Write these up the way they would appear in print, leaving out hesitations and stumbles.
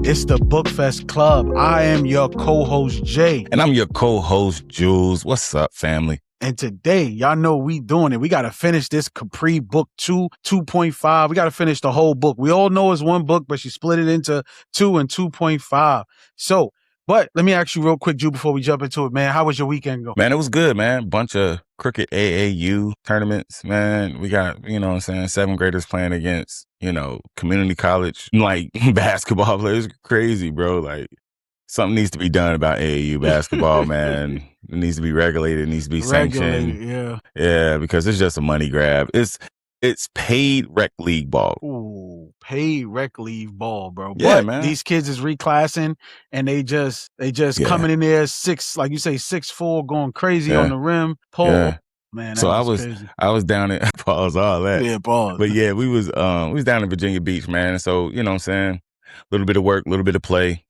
It's the Bookfest Club. I am your co-host, Jay. And I'm your co-host, Jules. What's up, family? And today, y'all know we doing it. We got to finish this Capri book 2.5. We got to finish the whole book. We all know it's one book, but she split it into 2 and 2.5. So, but let me ask you real quick, Ju, before we jump into it, man. How was your weekend going? Man, it was good, man. Bunch of cricket AAU tournaments, man. We got, you know what I'm saying, 7th graders playing against, community college, like basketball players. Crazy, bro. Like, something needs to be done about AAU basketball, man. It needs to be regulated. It needs to be sanctioned. Yeah, because it's just a money grab. It's paid rec league ball. Ooh, paid rec league ball, bro. Yeah, but man. These kids is reclassing and they just coming in there 6'4", going crazy on the rim. Man, so crazy. I was down at pause all that. Yeah, pause. But yeah, we was down in Virginia Beach, man. So, you know what I'm saying? A little bit of work, a little bit of play,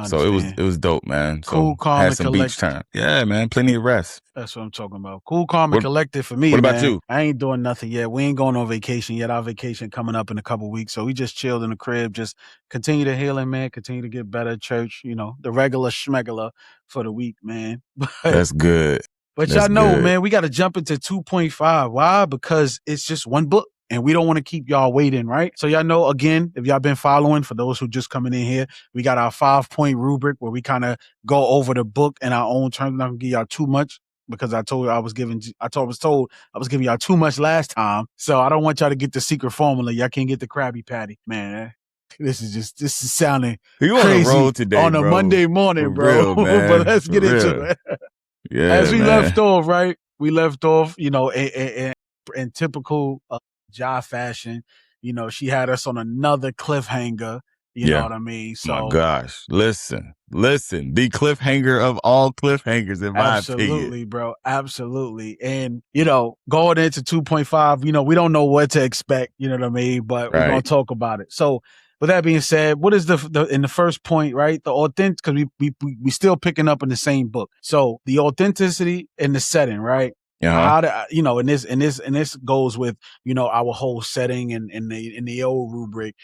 So it was dope, man. Cool, so calm, had and some collected. beach time. Yeah, man. Plenty of rest. That's what I'm talking about. Cool, calm, and collected for me. What about man. you? I ain't doing nothing yet. We ain't going on vacation yet. Our vacation coming up in a couple weeks. So we just chilled in the crib, just continue to healing, man. Continue to get better at church, the regular schmegula for the week, man. That's good. But y'all know, man, we got to jump into 2.5. Why? Because it's just one book. And we don't want to keep y'all waiting, right? So y'all know, again, if y'all been following, for those who just coming in here, we got our 5-point rubric where we kind of go over the book in our own terms. I'm not gonna give y'all too much because I was told I was giving y'all too much last time. So I don't want y'all to get the secret formula. Y'all can't get the Krabby Patty, man. This is sounding crazy on, today, on a Monday morning, bro. Real, but let's get into it. Yeah, as we left off, right? We left off, in typical Ja fashion. She had us on another cliffhanger. You know what I mean? So, my gosh, listen, the cliffhanger of all cliffhangers, in my opinion. Absolutely, bro, absolutely. And going into 2.5, we don't know what to expect. You know what I mean? But we're gonna talk about it. So, with that being said, what is the in the first point, right? The authentic, because we still picking up in the same book. So the authenticity in the setting, right? How to, and this goes with, our whole setting and in the old rubric,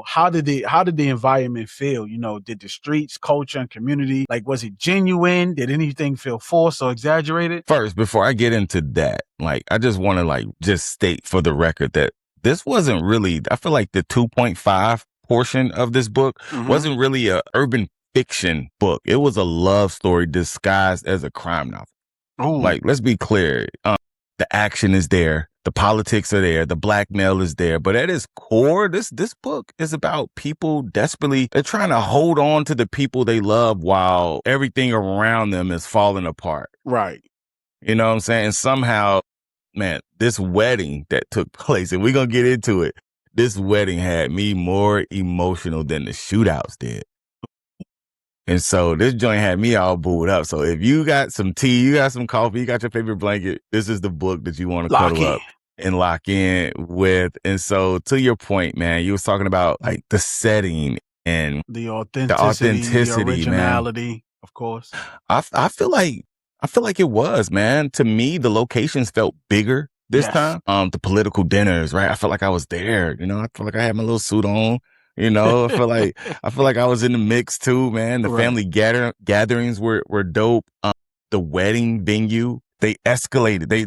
how did the environment feel? Did the streets, culture, and community, like, was it genuine? Did anything feel forced or exaggerated? First, before I get into that, I just want to just state for the record that this wasn't really, I feel like the 2.5 portion of this book wasn't really a urban fiction book. It was a love story disguised as a crime novel. Ooh. Let's be clear. The action is there. The politics are there. The blackmail is there. But at its core, this book is about people desperately, they're trying to hold on to the people they love while everything around them is falling apart. Right. You know what I'm saying? And somehow, man, this wedding that took place, and we're going to get into it, this wedding had me more emotional than the shootouts did. And so this joint had me all booed up. So if you got some tea, you got some coffee, you got your favorite blanket, this is the book that you want to cuddle up and lock in with. And so to your point, man, you was talking about the setting and the authenticity, the originality, man. Of course. I feel like it was, man. To me, the locations felt bigger this time. The political dinners, right? I felt like I was there. I felt like I had my little suit on. I feel like I was in the mix too, man. The family gatherings were dope. The wedding venue, they escalated. They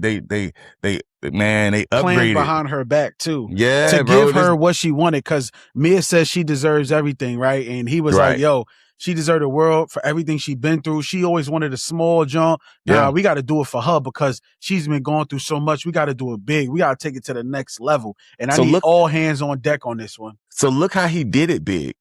upgraded. Playing behind her back too. Yeah, to give her what she wanted, because Mia says she deserves everything, right? And he was like, yo, she deserved the world for everything she's been through. She always wanted a small jump. We got to do it for her because she's been going through so much. We got to do it big. We got to take it to the next level. And I need all hands on deck on this one. So look how he did it big.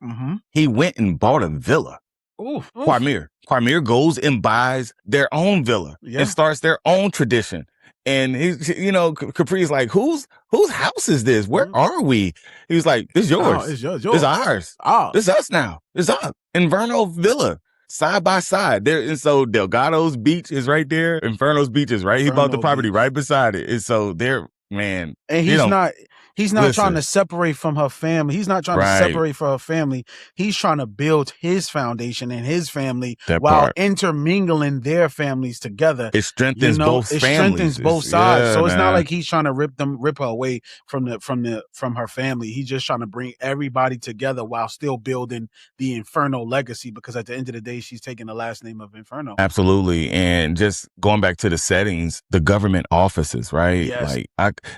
He went and bought a villa. Quamir goes and buys their own villa and starts their own tradition. And Capri's like, whose house is this? Where are we? He was like, "This is yours. Oh, it's yours. It's ours. This is us now. It's us." Inferno Villa, side by side. There, and so Delgato's beach is right there. Inferno's beach is right. He bought the property right beside it. And so they're, man. And he's not. He's not trying to separate from her family. He's not trying to separate from her family. He's trying to build his foundation and his family while intermingling their families together. It strengthens both families. It strengthens both sides. So it's not like he's trying to rip her away from her family. He's just trying to bring everybody together while still building the Inferno legacy, because at the end of the day, she's taking the last name of Inferno. Absolutely. And just going back to the settings, the government offices, right? Yes.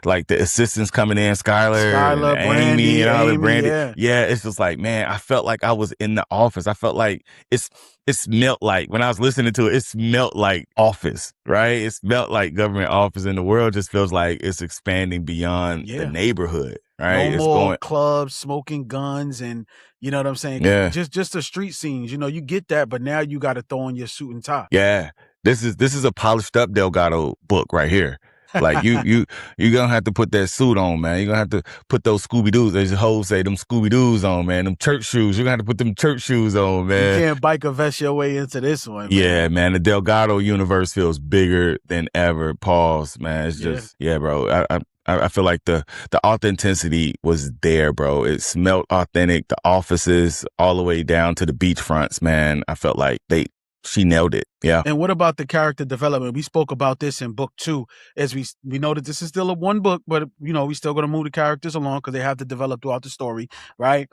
Like the assistants coming in, Skylar, Brandy, Amy, and all the Brandy. Yeah, it's just like, man, I felt like I was in the office. I felt like it smelt like, when I was listening to it smelt like office, right? It smelt like government office, and the world just feels like it's expanding beyond the neighborhood, right? No more clubs, smoking guns, and you know what I'm saying? Yeah. Just the street scenes. You know, you get that, but now you got to throw on your suit and tie. Yeah. This is a polished up Delgado book right here. Like you're gonna have to put that suit on, man. You're gonna have to put those Scooby-Doos, as the hoes say, them Scooby-Doos on, man. Them church shoes. You're gonna have to put them church shoes on, man. You can't biker vest your way into this one, man. Yeah, man. The Delgado universe feels bigger than ever. Pause, man. It's just, bro. I feel like the authenticity was there, bro. It smelled authentic. The offices all the way down to the beachfronts, man. I felt like she nailed it. Yeah. And what about the character development? We spoke about this in book 2, as we know that this is still a one book, but you know, we still going to move the characters along because they have to develop throughout the story, right?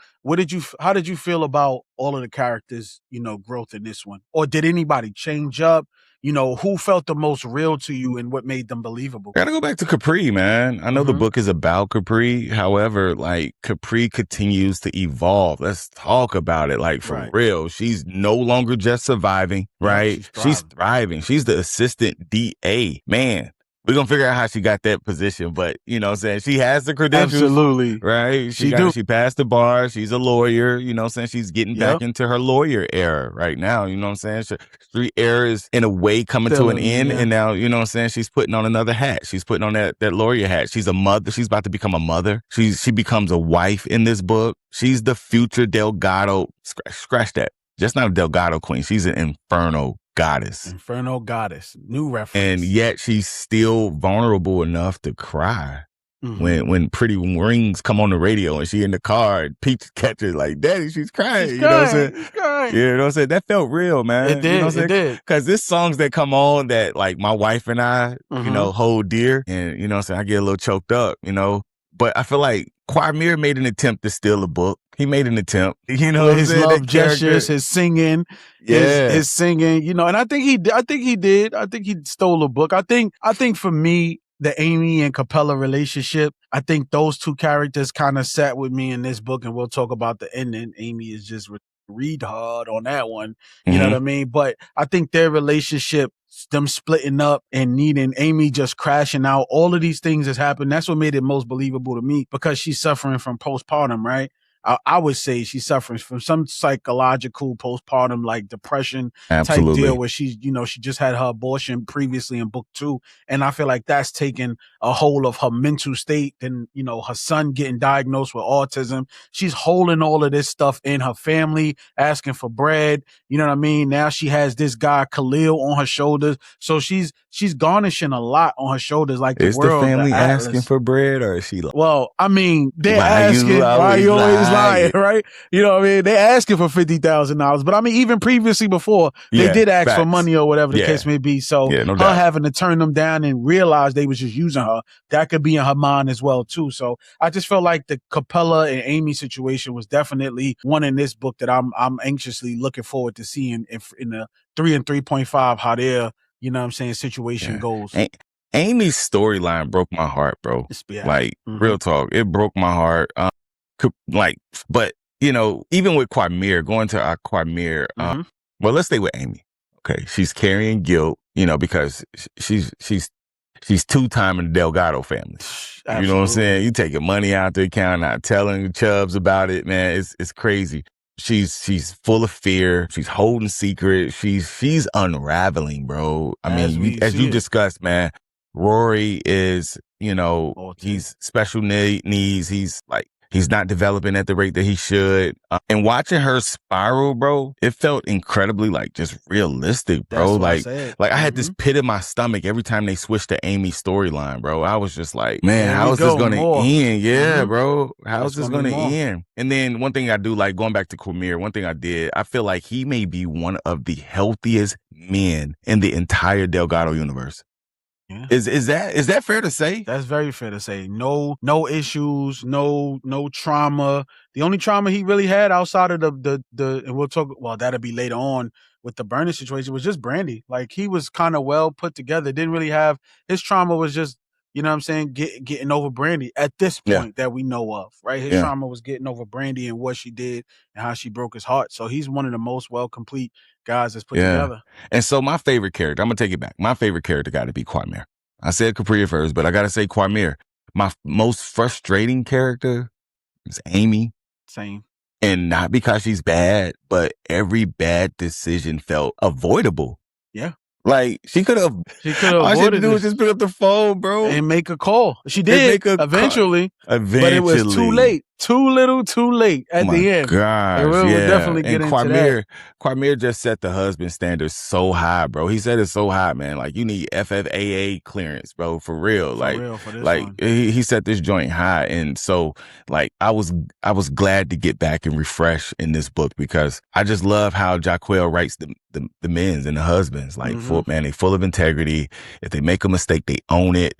How did you feel about all of the characters, you know, growth in this one? Or did anybody change up? You know, who felt the most real to you and what made them believable? I gotta go back to Capri, man. I know the book is about Capri. However, like, Capri continues to evolve. Let's talk about it. Like, for real. She's no longer just surviving, right? She's thriving. She's the assistant DA. Man, we're going to figure out how she got that position, but you know what I'm saying? She has the credentials. Absolutely. Right? She passed the bar. She's a lawyer. You know what I'm saying? She's getting back into her lawyer era right now. You know what I'm saying? Street era is in a way coming to an end. And now, you know what I'm saying? She's putting on another hat. She's putting on that lawyer hat. She's a mother. She's about to become a mother. She becomes a wife in this book. She's the future Delgado. Scratch that. Just not a Delgado queen. She's an Inferno goddess. Inferno goddess. New reference. And yet she's still vulnerable enough to cry when Pretty Rings come on the radio and she in the car and Peach catches like, Daddy, she's crying. You know what I'm saying? She's crying. You know what I'm saying? That felt real, man. It did. You know what I'm it did. Because there's songs that come on that, like, my wife and I, you know, hold dear. And, you know what I'm saying? I get a little choked up, you know. But I feel like Quamir made an attempt to steal a book. He made an attempt, you know, his love gestures, his singing, his singing, you know, and I think he did. I think he stole a book. I think for me, the Amy and Capella relationship, I think those two characters kind of sat with me in this book, and we'll talk about the ending. Amy is just read hard on that one. You know what I mean? But I think their relationship, them splitting up and needing Amy just crashing out, all of these things has happened. That's what made it most believable to me, because she's suffering from postpartum, right? I would say she's suffering from some psychological postpartum, like depression type deal, where she just had her abortion previously in book 2. And I feel like that's taken a hold of her mental state. And, you know, her son getting diagnosed with autism. She's holding all of this stuff in her family, asking for bread. You know what I mean? Now she has this guy, Khalil, on her shoulders. So she's garnishing a lot on her shoulders. Like, is the family asking for bread, or is she like, well, I mean, they're asking, why you always lying, right? You know what I mean? They're asking for $50,000. But I mean, even previously before, they did ask for money or whatever the case may be. So no her doubt. having to turn them down and realize they was just using her, that could be in her mind as well too. So I just felt like the Capella and Amy situation was definitely one in this book that I'm anxiously looking forward to seeing in the 3 and 3.5, how their, you know what I'm saying, situation goes. Amy's storyline broke my heart, bro. Like, real talk. It broke my heart. But, you know, even with Quamir, going to our Quamir, well, let's stay with Amy. Okay. She's carrying guilt, you know, because she's 2-time in the Delgado family. Absolutely. You know what I'm saying? You taking money out the account, not telling Chubbs about it, man. It's crazy. She's full of fear. She's holding secrets. She's unraveling, bro. I mean, as you discussed, man, Rory is, you know, he's special needs. He's not developing at the rate that he should. And watching her spiral, bro, it felt incredibly like just realistic, bro. Like I had this pit in my stomach every time they switched to Amy's storyline, bro. I was just like, man, how is this going to end? Yeah, bro. How is this going to end? And then one thing I do, like going back to Quamir, one thing I did, I feel like he may be one of the healthiest men in the entire Delgado universe. Yeah. Is that fair to say? That's very fair to say. No issues, no trauma. The only trauma he really had outside of the and we'll talk, well, that'll be later on with the burning situation, was just Brandy. Like, he was kind of well put together. Didn't really have, his trauma was just, you know what I'm saying, getting over Brandy at this point that we know of, right? His trauma was getting over Brandy and what she did and how she broke his heart. So he's one of the most well complete guys that's put together. And so my favorite character, I'm gonna take it back. My favorite character got to be Quamir. I said Capri at first, but I gotta say Quamir. My most frustrating character is Amy. Same. And not because she's bad, but every bad decision felt avoidable. Yeah. Like, she could have all she had to do was just pick up the phone, bro, and make a call. She did eventually, but it was too late. Too little, too late at the end. Gosh, we'll definitely get into that. Quamir just set the husband standard so high, bro. He said it so high, man. Like, you need FFAA clearance, bro, for real. For this like one. he set this joint high, and so like I was glad to get back and refresh in this book, because I just love how Jahquel writes the men's and the husbands. Like, they full of integrity. If they make a mistake, they own it.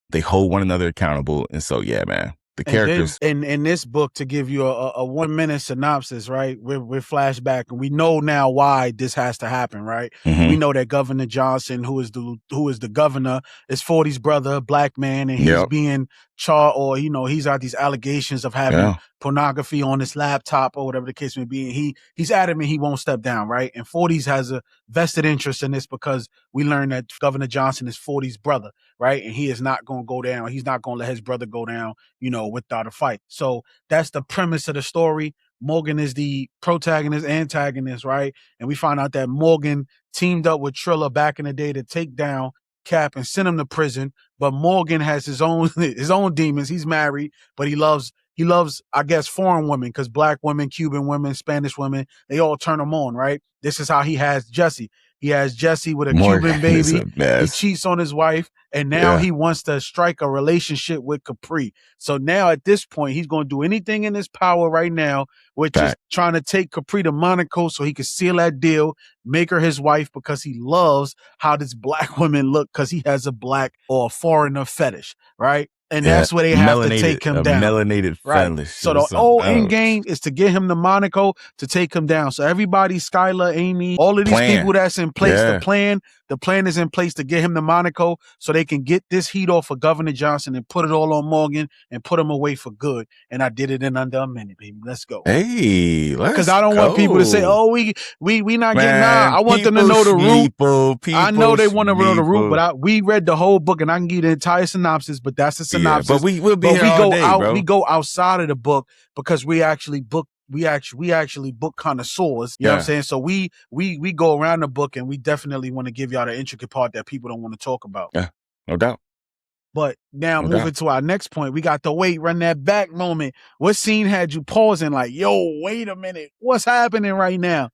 They hold one another accountable, and so yeah, man. The characters. And in this book, to give you a 1 minute synopsis, right? We're flashback, and we know now why this has to happen, right? We know that Governor Johnson, who is the governor, is 40's brother, black man, and he's being charged, or he's got these allegations of having pornography on his laptop or whatever the case may be. And he's adamant he won't step down, right? And 40's has a vested interest in this, because we learned that Governor Johnson is 40's brother, right? And he is not going to go down. He's not going to let his brother go down, without a fight. So that's the premise of the story. Morgan is the protagonist, antagonist, right? And we find out that Morgan teamed up with Trilla back in the day to take down Cap and send him to prison. But Morgan has his own demons. He's married, but he loves, I guess, foreign women, because black women, Cuban women, Spanish women, they all turn him on, right? This is how he has Jesse. He has Jesse with a Cuban baby. He cheats on his wife, and now he wants to strike a relationship with Capri. So now at this point, he's going to do anything in his power right now, which is trying to take Capri to Monaco so he can seal that deal, make her his wife, because he loves how this black woman look, because he has a black or a foreigner fetish, right? And that's where they have to take him down. Melanated fetish. So the whole end game is to get him to Monaco to take him down. So everybody, Skylar, Amy, all of these people that's in place, the plan is in place to get him to Monaco so they can get this heat off of Governor Johnson and put it all on Morgan and put him away for good. And I did it in under a minute, baby. Let's go. Hey, because I don't want people to say, "Oh, we not getting." Nah, I want them to know the root. I know they want to know the root, but we read the whole book, and I can give you the entire synopsis. But that's the synopsis. Yeah, but we'll be here all day, bro. We go outside of the book, because we actually book. We actually book connoisseurs. You know what I'm saying? So we go around the book, and we definitely want to give y'all the intricate part that people don't want to talk about. Yeah, no doubt. But now moving to our next point, we got the run that back moment. What scene had you pausing like, yo, wait a minute, what's happening right now?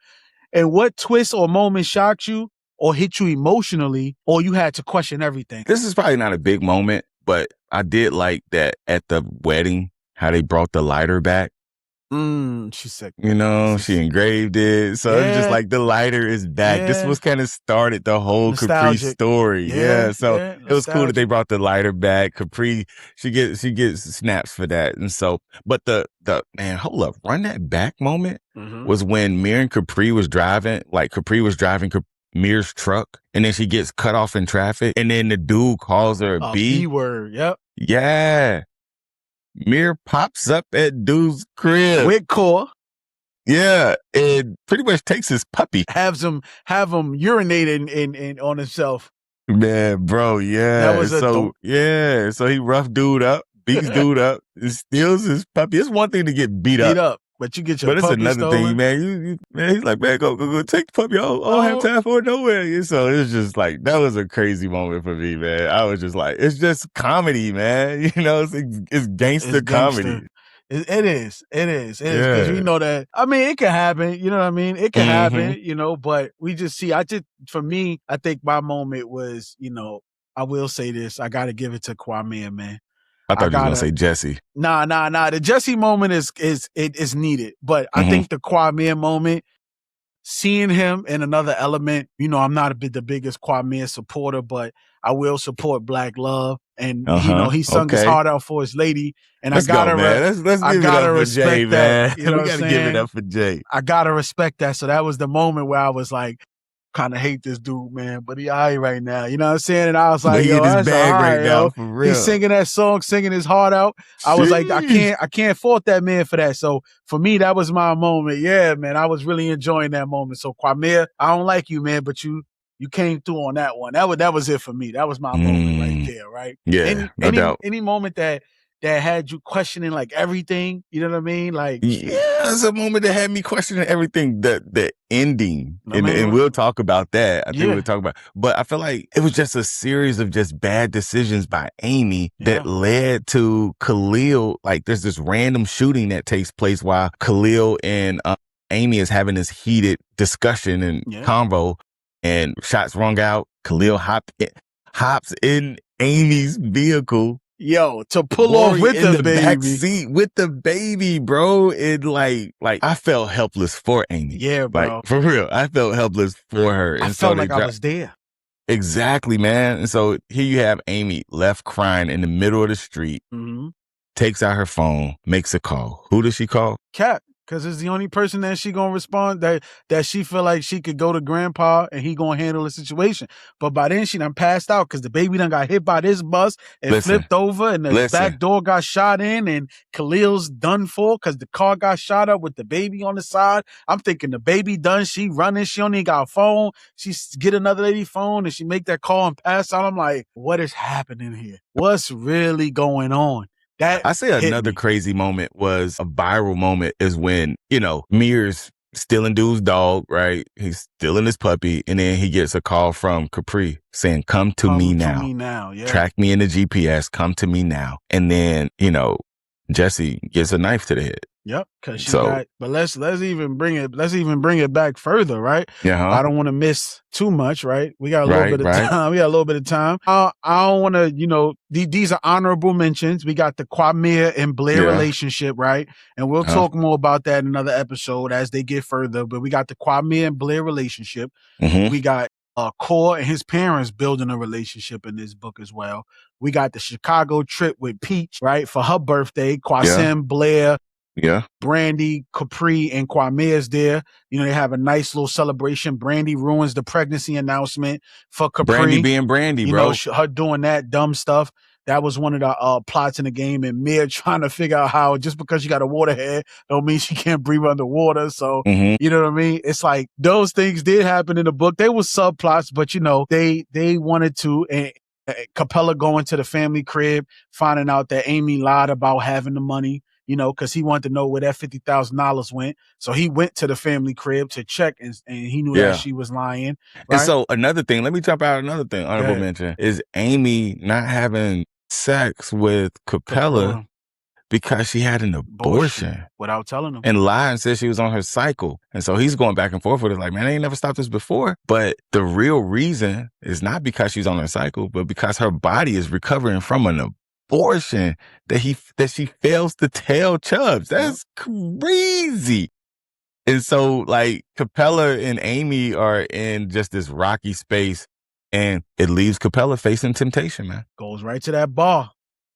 And what twist or moment shocked you or hit you emotionally, or you had to question everything? This is probably not a big moment, but I did like that at the wedding, how they brought the lighter back. She's sick. She engraved it. So it's just like the lighter is back. This was kind of started the whole Capri story. So it was cool that they brought the lighter back. Capri, she gets snaps for that. And so, but the man, hold up, run that back moment was when Mir and Capri was driving, Mir's truck, and then she gets cut off in traffic, and then the dude calls her a B word. Yep. Yeah. Mir pops up at dude's crib with Core. Yeah, and pretty much takes his puppy. Have him urinate in on himself. Man, bro, yeah. That was so he rough dude up, beats dude up, and steals his puppy. It's one thing to get beat up. But you get your puppy it's another stolen. thing, man. Man, he's like, man, go take the puppy. I don't have time for it nowhere. So it's just like, that was a crazy moment for me, man. I was just like, it's just comedy, man. It's gangster comedy. It is because we know that. I mean, it can happen. You know what I mean? It can happen. You know, but we just see. For me, I think my moment was. You know, I will say this. I got to give it to Kwame, man. I thought you was gonna say Jesse. Nah. The Jesse moment is needed, but I think the Kwame moment, seeing him in another element. You know, I'm not the biggest Kwame supporter, but I will support Black love. And you know, he sung his heart out for his lady, and let's go, man. Let's give it up for Jay, man. You know we gotta give it up for Jay. I gotta respect that. So that was the moment where I was like, kind of hate this dude, man, but he all right right now. You know what I'm saying? And I was like, yo, that's all right, yo. For real. He's singing that song, singing his heart out. I was like, I can't fault that man for that. So for me, that was my moment. Yeah, man, I was really enjoying that moment. So Kwame, I don't like you, man, but you came through on that one. That was it for me. That was my moment right there, right? Yeah, no doubt. Any moment that had you questioning like everything, you know what I mean? Like, yeah, it's a moment that had me questioning everything. The ending, and we'll talk about that. I think we'll talk about. But I feel like it was just a series of just bad decisions by Amy that led to Khalil. Like, there's this random shooting that takes place while Khalil and Amy is having this heated discussion and convo, and shots rung out. Khalil hops in Amy's vehicle. Yo, to pull off with the baby. Back seat with the baby, bro. It like I felt helpless for Amy. Yeah, bro. Like, for real. I felt helpless for her. I felt like I was there. Exactly, man. And so here you have Amy left crying in the middle of the street, takes out her phone, makes a call. Who does she call? Cap. Because it's the only person that she gonna respond that she feel like she could go to grandpa and he gonna handle the situation. But by then she done passed out because the baby done got hit by this bus and flipped over, and the back door got shot in, and Khalil's done for because the car got shot up with the baby on the side. I'm thinking the baby done. She running. She only got a phone. She get another lady phone and she make that call and pass out. I'm like, what is happening here? What's really going on? I say another crazy moment was a viral moment is when, you know, Mir's stealing dude's dog, right? He's stealing his puppy, and then he gets a call from Capri saying, come to me now. Yeah. Track me in the GPS, come to me now. And then, you know, Jesse gets a knife to the head. Yep, because she got. But let's even bring it back further, right? Yeah. I don't want to miss too much, right? We got a little bit of time. We got a little bit of time. I don't want to, you know, these are honorable mentions. We got the Kwame and Blair relationship, right? And we'll talk more about that in another episode as they get further. But we got the Kwame and Blair relationship. We got Core and his parents building a relationship in this book as well. We got the Chicago trip with Peach, right, for her birthday. Kwasim, Blair. Yeah. Brandy, Capri, and Kwame is there. You know, they have a nice little celebration. Brandy ruins the pregnancy announcement for Capri. Brandy being Brandy, bro. You know, her doing that dumb stuff. That was one of the plots in the game. And Mia trying to figure out how just because she got a water head don't mean she can't breathe underwater. So, you know what I mean? It's like those things did happen in the book. They were subplots, but, you know, they wanted to. And Capella going to the family crib, finding out that Amy lied about having the money. You know, because he wanted to know where that $50,000 went. So he went to the family crib to check, and he knew that she was lying. Right? And so another thing, let me jump out another thing, honorable mention, is Amy not having sex with Capella because she had an abortion. Without telling him. And lied and said she was on her cycle. And so he's going back and forth with it like, man, I ain't never stopped this before. But the real reason is not because she's on her cycle, but because her body is recovering from an abortion that she fails to tell Chubbs. That's crazy. And so, like, Capella and Amy are in just this rocky space, and it leaves Capella facing temptation, man. Goes right to that bar.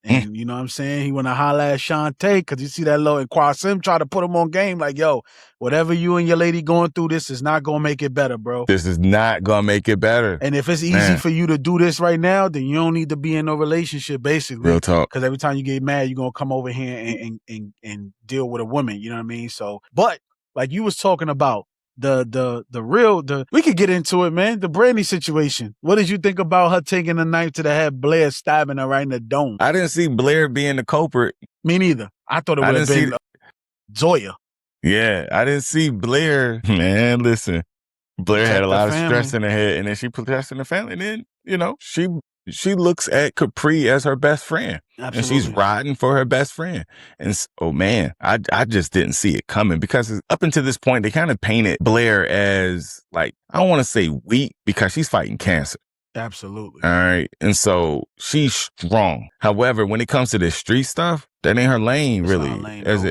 And you know what I'm saying? He want to holler at Shantae because you see that low, and Kwasim try to put him on game like, yo, whatever you and your lady going through, this is not going to make it better, bro. This is not going to make it better. And if it's easy for you to do this right now, then you don't need to be in no relationship, basically. Real talk. Because every time you get mad, you're going to come over here and deal with a woman. You know what I mean? So, but like you was talking about, we could get into it, man. The Brandy situation. What did you think about her taking a knife to the head, Blair stabbing her right in the dome? I didn't see Blair being the culprit. Me neither. I thought it would have been Zoya. Yeah, I didn't see Blair. Man, listen. Blair had a lot of stress in her head, and then she put stress in the family, and then, you know, she she looks at Capri as her best friend. Absolutely. And she's riding for her best friend. And oh man, I just didn't see it coming, because up until this point, they kind of painted Blair as, like, I don't want to say weak, because she's fighting cancer. Absolutely. All right. And so she's strong. However, when it comes to this street stuff, that ain't her lane, really, as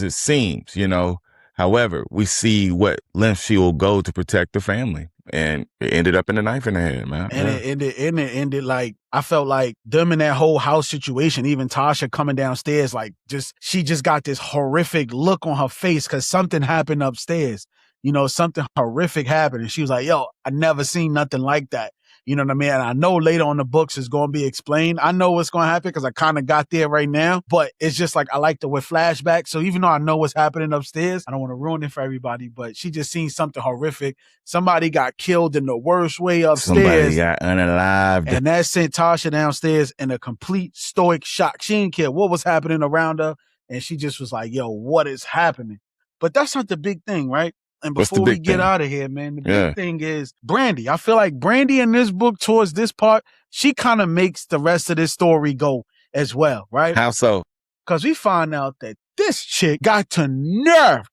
it seems, you know. However, we see what lengths she will go to protect the family. And it ended up in a knife in the head, man. And it ended like, I felt like them in that whole house situation, even Tasha coming downstairs, like, she just got this horrific look on her face because something happened upstairs. You know, something horrific happened. And she was like, yo, I never seen nothing like that. You know what I mean? And I know later on the books it's going to be explained. I know what's going to happen because I kind of got there right now. But it's just like, I like the with flashbacks. So even though I know what's happening upstairs, I don't want to ruin it for everybody. But she just seen something horrific. Somebody got killed in the worst way upstairs. Somebody got unalived. And that sent Tasha downstairs in a complete stoic shock. She didn't care what was happening around her. And she just was like, yo, what is happening? But that's not the big thing, right? And before we get out of here, man, the big thing is Brandy. I feel like Brandy in this book, towards this part, she kind of makes the rest of this story go as well, right? How so? Because we find out that this chick got to nerve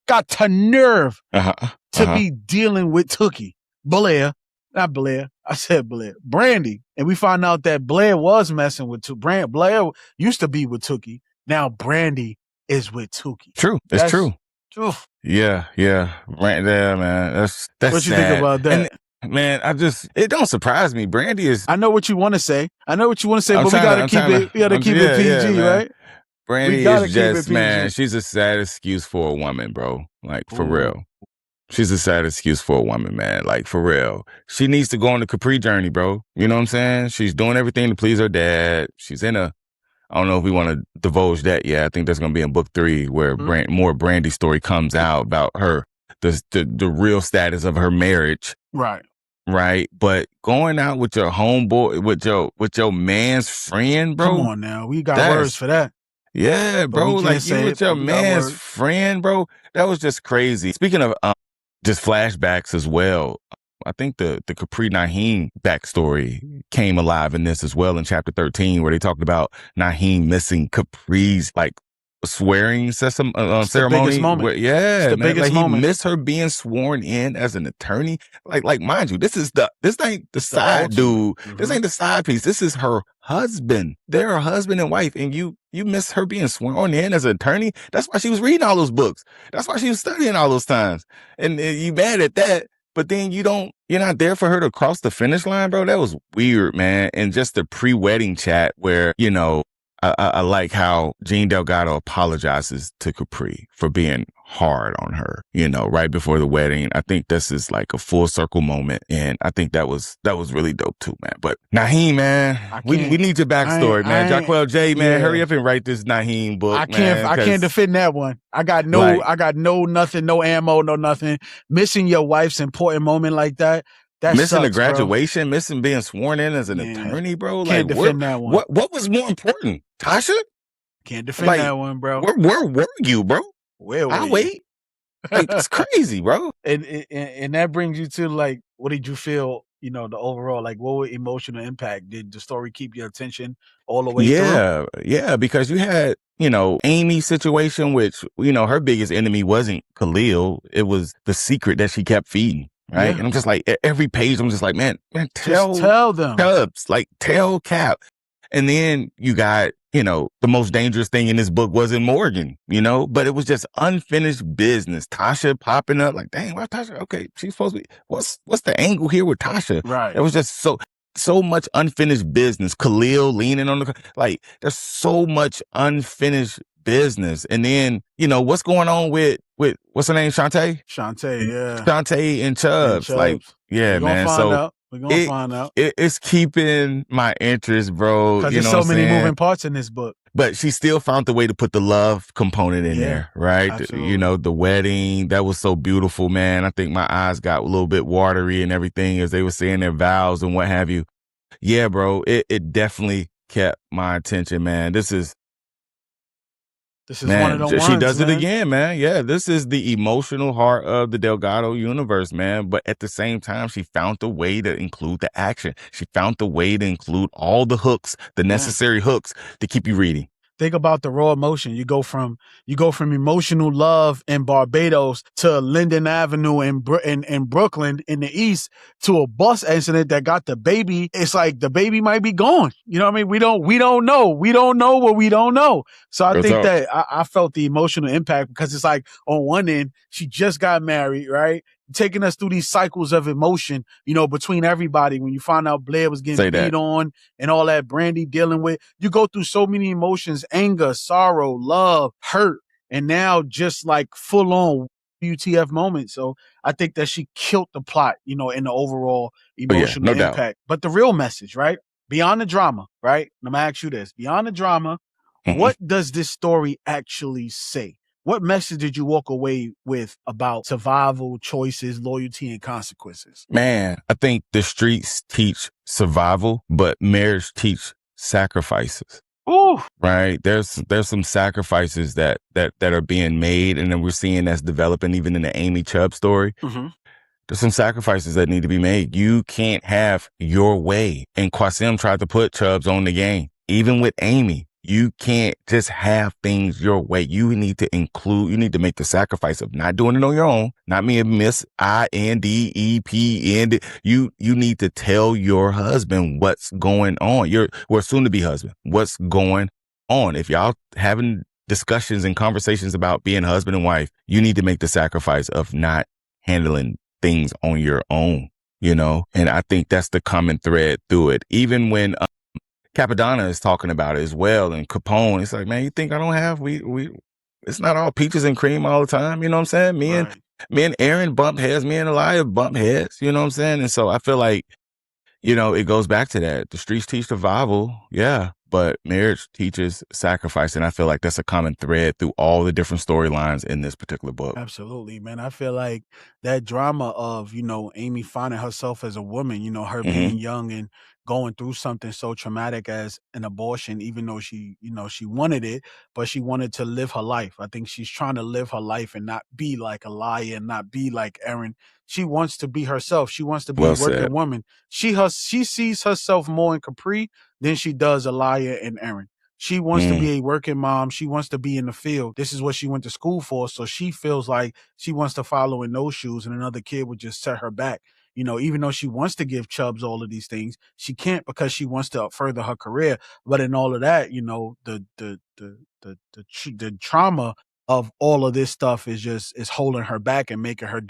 to be dealing with Tookie. Not Blair. I said Blair. Brandy. And we find out that Blair was messing with Tookie. Blair used to be with Tookie. Now Brandy is with Tookie. True. That's true. Oof. Yeah. Right there, man. That's what you sad. think about that? And, man, it don't surprise me. Brandy is. I know what you want to say. But we gotta keep it PG, right? Brandy is just, man, she's a sad excuse for a woman, bro. Like, for real. She's a sad excuse for a woman, man. Like, for real. She needs to go on the Capri journey, bro. You know what I'm saying? She's doing everything to please her dad. She's in I don't know if we want to divulge that yet. I think that's going to be in book 3 where more Brandy story comes out about her, the real status of her marriage. Right. But going out with your homeboy, with your man's friend, bro. Come on now. We got words for that. Yeah, bro. Like, you with your man's friend, bro. That was just crazy. Speaking of just flashbacks as well, I think the Capri Naheem backstory came alive in this as well in chapter 13, where they talked about Naheem missing Capri's, like, swearing ceremony. The biggest moment. Where, yeah, the biggest moment. He missed her being sworn in as an attorney. Like, mind you, this ain't the side dude. This ain't the side piece. This is her husband. They're her husband and wife, and you miss her being sworn in as an attorney. That's why she was reading all those books. That's why she was studying all those times. And you mad at that. But then you're not there for her to cross the finish line, bro. That was weird, man. And just the pre-wedding chat where, you know, I like how Jean Delgado apologizes to Capri for being hard on her, you know, right before the wedding. I think this is like a full circle moment. And I think that was really dope too, man. But Naheem, man, we need your backstory, man. Jahquel J, man, hurry up and write this Naheem book. I can't defend that one. I got no nothing, no ammo, no nothing. Missing your wife's important moment like that. Missing sucks, the graduation, bro. Missing being sworn in as an attorney, bro. Can't defend that one. What was more important, Tasha? Can't defend that one, bro. Where were you, bro? I'll wait. Like, it's crazy, bro. And that brings you to, like, what did you feel? You know, the overall, like, what emotional impact did the story keep your attention all the way through? Yeah, because you had, you know, Amy's situation, which, you know, her biggest enemy wasn't Khalil. It was the secret that she kept feeding. Right. Yeah. And I'm just like, every page, I'm just like, man, tell them. Tell Cap. And then you got, you know, the most dangerous thing in this book wasn't Morgan, you know, but it was just unfinished business. Tasha popping up like, dang, why Tasha? Okay, she's supposed to be, what's the angle here with Tasha? Right. It was just so much unfinished business. Khalil leaning on like, there's so much unfinished business. And then, you know, what's going on with what's her name? Shantae, yeah. Shantae and Chubbs. Like, yeah, man. We're gonna find out. It's keeping my interest, bro. Because there's so many moving parts in this book. But she still found the way to put the love component in there, right? Absolutely. You know, the wedding, that was so beautiful, man. I think my eyes got a little bit watery and everything as they were saying their vows and what have you. Yeah, bro, it definitely kept my attention, man. This is This is one of the ones, she does man. it again, man. Yeah, this is the emotional heart of the Delgado universe, man. But at the same time, she found a way to include the action. She found the way to include all the hooks, the necessary hooks to keep you reading. Think about the raw emotion. You go from emotional love in Barbados to Linden Avenue in Brooklyn in the East to a bus incident that got the baby. It's like the baby might be gone. You know what I mean? We don't know. We don't know what we don't know. So I think that I felt the emotional impact because it's like on one end, she just got married, right? Taking us through these cycles of emotion, you know, between everybody. When you find out Blair was getting beat on and all that Brandy dealing with, you go through so many emotions, anger, sorrow, love, hurt, and now just like full on WTF moment. So I think that she killed the plot, you know, in the overall emotional impact. Doubt. But the real message, right? Beyond the drama, right? Let me ask you this. Beyond the drama, what does this story actually say? What message did you walk away with about survival, choices, loyalty, and consequences? Man, I think the streets teach survival, but marriage teach sacrifices. Ooh. Right. There's some sacrifices that are being made, and then we're seeing that's developing even in the Amy Chubb story. There's some sacrifices that need to be made. You can't have your way. And Qasim tried to put Chubbs on the game. Even with Amy, you can't just have things your way. You need to make the sacrifice of not doing it on your own, not me and Miss INDEP. You need to tell your husband what's going on. We're soon to be husband. What's going on? If y'all having discussions and conversations about being husband and wife, you need to make the sacrifice of not handling things on your own, you know? And I think that's the common thread through it. Even when Capadonna is talking about it as well, and Capone, it's like, man, you think I don't have, it's not all peaches and cream all the time, you know what I'm saying? Me and Aaron bump heads, me and Elijah bump heads, you know what I'm saying? And so I feel like, you know, it goes back to that. The streets teach survival, yeah, but marriage teaches sacrifice. And I feel like that's a common thread through all the different storylines in this particular book. Absolutely, man. I feel like that drama of, you know, Amy finding herself as a woman, you know, her being young and going through something so traumatic as an abortion, even though she, you know, she wanted it, but she wanted to live her life. I think she's trying to live her life and not be like a liar and not be like Erin. She wants to be herself. She wants to be a working woman. She sees herself more in Capri than she does Aliyah and Erin. She wants to be a working mom. She wants to be in the field. This is what she went to school for. So she feels like she wants to follow in those shoes, and another kid would just set her back. You know, even though she wants to give Chubbs all of these things, she can't because she wants to further her career. But in all of that, you know, the trauma of all of this stuff is holding her back and making her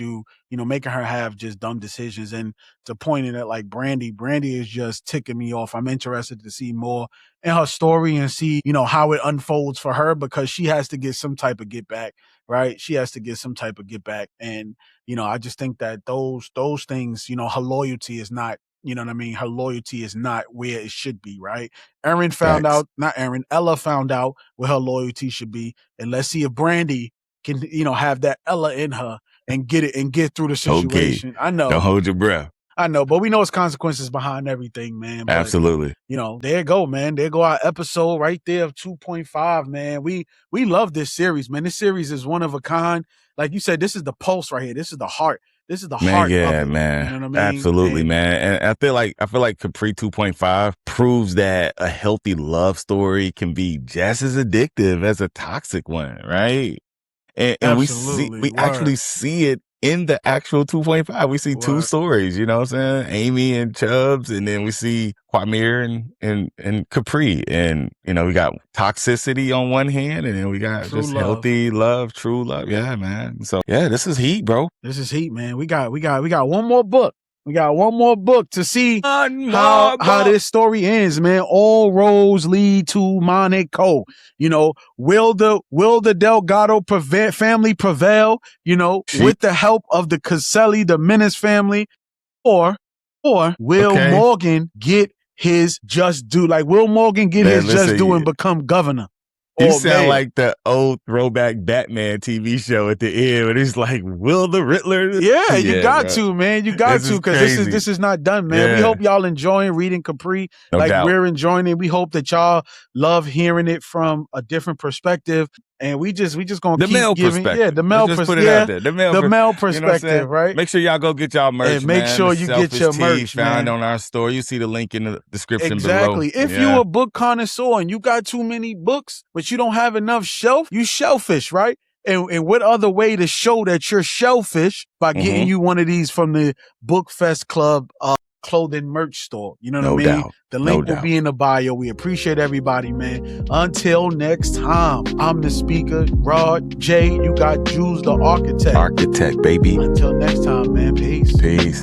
making her have just dumb decisions. And to point in at like Brandy is just ticking me off. I'm interested to see more in her story and see, you know, how it unfolds for her, because she has to get some type of get back, right? She has to get some type of get back. And, you know, I just think that those things, you know, her loyalty is not, you know what I mean? Her loyalty is not where it should be, right? Ella found out where her loyalty should be. And let's see if Brandy can, you know, have that Ella in her and get through the situation. Okay. I know. Don't hold your breath. I know, but we know it's consequences behind everything, man. But, absolutely. You know, there you go, man. There go our episode right there of 2.5, man. We love this series, man. This series is one of a kind. Like you said, this is the pulse right here. This is the heart. This is the heart of it. Man. You know what I mean? Absolutely, man. And I feel like Capri 2.5 proves that a healthy love story can be just as addictive as a toxic one, right? And we actually see it in the actual 2.5. We see two stories, you know what I'm saying? Amy and Chubbs, and then we see Quamir and Capri. And, you know, we got toxicity on one hand, and then we got true just love. Healthy love, true love. Yeah, man. So yeah, this is heat, bro. This is heat, man. We got one more book. We got one more book to see how this story ends, man. All roads lead to Monaco. You know, will the Delgado family prevail, you know, with the help of the Caselli, the Menace family, or will Morgan get his just due? Like, will Morgan get his just due and become governor? You sound like the old throwback Batman TV show at the end where it's like, will the Riddler? Yeah, you got to, man. You got to, because this is not done, man. Yeah. We hope y'all enjoying reading Capri we're enjoying it. We hope that y'all love hearing it from a different perspective. And we just gonna the keep male giving, perspective. the male Let's just put it out there. The male perspective, you know right? Make sure y'all go get y'all merch. And make man. sure the you get your merch, found man. on our store. You see the link in the description exactly. below. If you a book connoisseur and you got too many books, but you don't have enough shelf, you shellfish, right? And what other way to show that you're shellfish by getting you one of these from the Book Fest Club clothing merch store. You know what I mean? Doubt. The link will be in the bio. We appreciate everybody, man. Until next time, I'm the speaker, Rod J. You got Jules the architect. Architect, baby. Until next time, man. Peace. Peace.